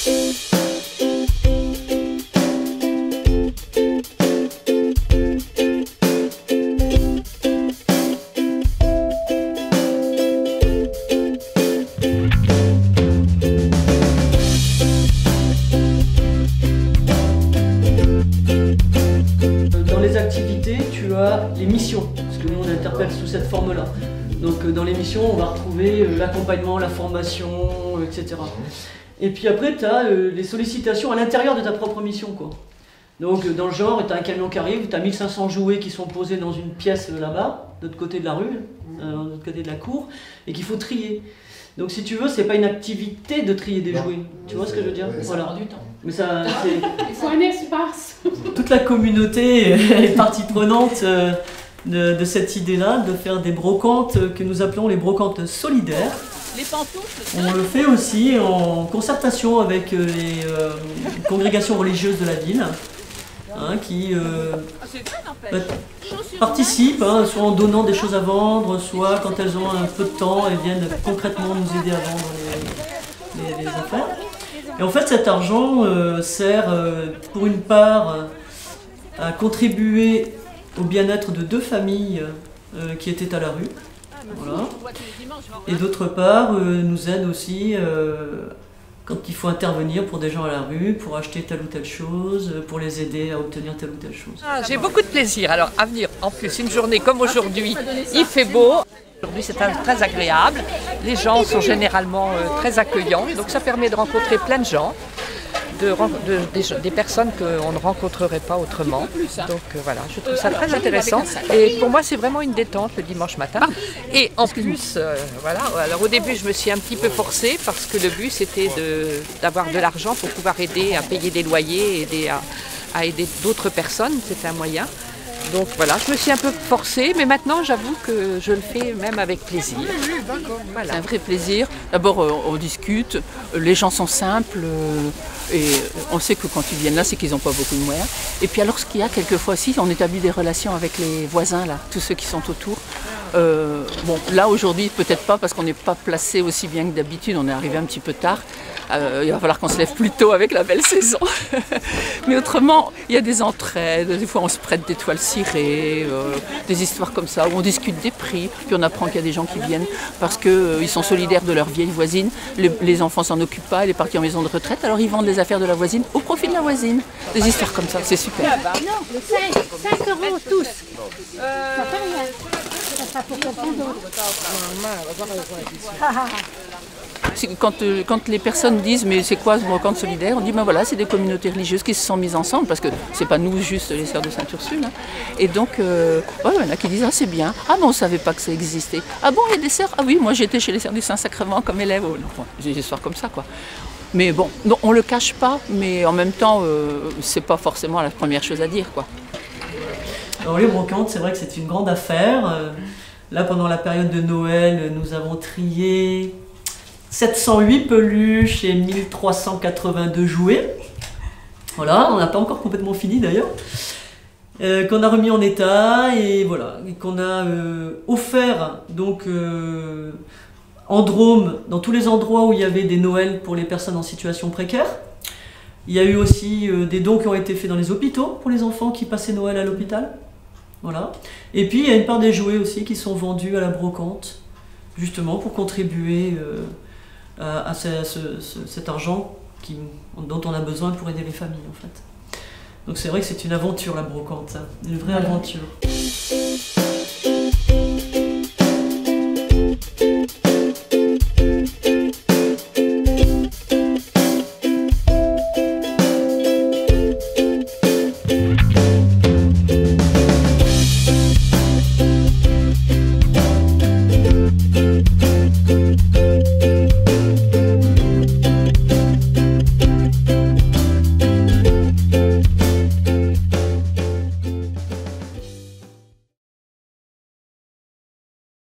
Tu as les missions, parce que nous on interpelle sous cette forme-là. Donc dans les missions, on va retrouver l'accompagnement, la formation, etc. Et puis après, tu as les sollicitations à l'intérieur de ta propre mission, quoi. Donc dans le genre, tu as un camion qui arrive, tu as 1500 jouets qui sont posés dans une pièce là-bas, de l'autre côté de la rue, de l'autre côté de la cour, et qu'il faut trier. Donc si tu veux, c'est pas une activité de trier des jouets. Tu vois ce que je veux dire? Voilà. Ça prend du temps. Mais ça, il faut un espace. Toute la communauté est partie prenante de cette idée-là, de faire des brocantes que nous appelons les brocantes solidaires. Les pantoufles. On le fait aussi en concertation avec les congrégations religieuses de la ville, hein, qui participent, hein, soit en donnant des choses à vendre, soit quand elles ont un peu de temps, elles viennent concrètement nous aider à vendre les affaires. Et en fait, cet argent sert pour une part à contribuer au bien-être de 2 familles qui étaient à la rue. Voilà. Et d'autre part, nous aide aussi quand il faut intervenir pour des gens à la rue, pour acheter telle ou telle chose, pour les aider à obtenir telle ou telle chose. J'ai beaucoup de plaisir alors à venir. En plus, une journée comme aujourd'hui, il fait beau. Aujourd'hui, c'est très agréable. Les gens sont généralement très accueillants, donc ça permet de rencontrer plein de gens, des personnes qu'on ne rencontrerait pas autrement. Donc voilà, je trouve ça très intéressant. Et pour moi, c'est vraiment une détente le dimanche matin. Et en plus, voilà, alors au début, je me suis un petit peu forcée parce que le but, c'était d'avoir de l'argent pour pouvoir aider à payer des loyers, aider à aider d'autres personnes, c'était un moyen. Donc voilà, je me suis un peu forcée, mais maintenant j'avoue que je le fais même avec plaisir. Voilà. C'est un vrai plaisir. D'abord, on discute, les gens sont simples et on sait que quand ils viennent là, c'est qu'ils n'ont pas beaucoup de moyens. Et puis alors, ce qu'il y a quelquefois aussi, on établit des relations avec les voisins, là, tous ceux qui sont autour. Bon, là aujourd'hui, peut-être pas parce qu'on n'est pas placé aussi bien que d'habitude, on est arrivé un petit peu tard. Il va falloir qu'on se lève plus tôt avec la belle saison. Mais autrement, il y a des entraides, des fois on se prête des toiles cirées, des histoires comme ça, où on discute des prix, puis on apprend qu'il y a des gens qui viennent parce qu'ils sont solidaires de leur vieille voisine, les enfants s'en occupent pas, elle est partie en maison de retraite, alors ils vendent les affaires de la voisine au profit de la voisine. Des histoires comme ça, c'est super. Non, 5 € tous. Ça fait rien. Ça sera pour quelqu'un d'autre. Quand les personnes disent mais c'est quoi ce brocante solidaire, on dit ben voilà, c'est des communautés religieuses qui se sont mises ensemble parce que c'est pas nous juste les sœurs de Sainte-Ursule, hein. Et donc ouais, il y en a qui disent ah c'est bien, ah bon on savait pas que ça existait, ah bon il y a des sœurs, ah oui moi j'étais chez les sœurs du Saint-Sacrement comme élève, oh, non, j'ai des histoires comme ça quoi. Mais bon, non, on le cache pas, mais en même temps c'est pas forcément la première chose à dire quoi. Alors les brocantes, c'est vrai que c'est une grande affaire. Là pendant la période de Noël, nous avons trié 708 peluches et 1382 jouets. Voilà, on n'a pas encore complètement fini d'ailleurs. Qu'on a remis en état et voilà, et qu'on a offert donc en Drôme, dans tous les endroits où il y avait des Noëls pour les personnes en situation précaire. Il y a eu aussi des dons qui ont été faits dans les hôpitaux pour les enfants qui passaient Noël à l'hôpital. Voilà. Et puis il y a une part des jouets aussi qui sont vendus à la brocante, justement pour contribuer à cet argent dont on a besoin pour aider les familles en fait. Donc c'est vrai que c'est une aventure la brocante, hein, une vraie aventure.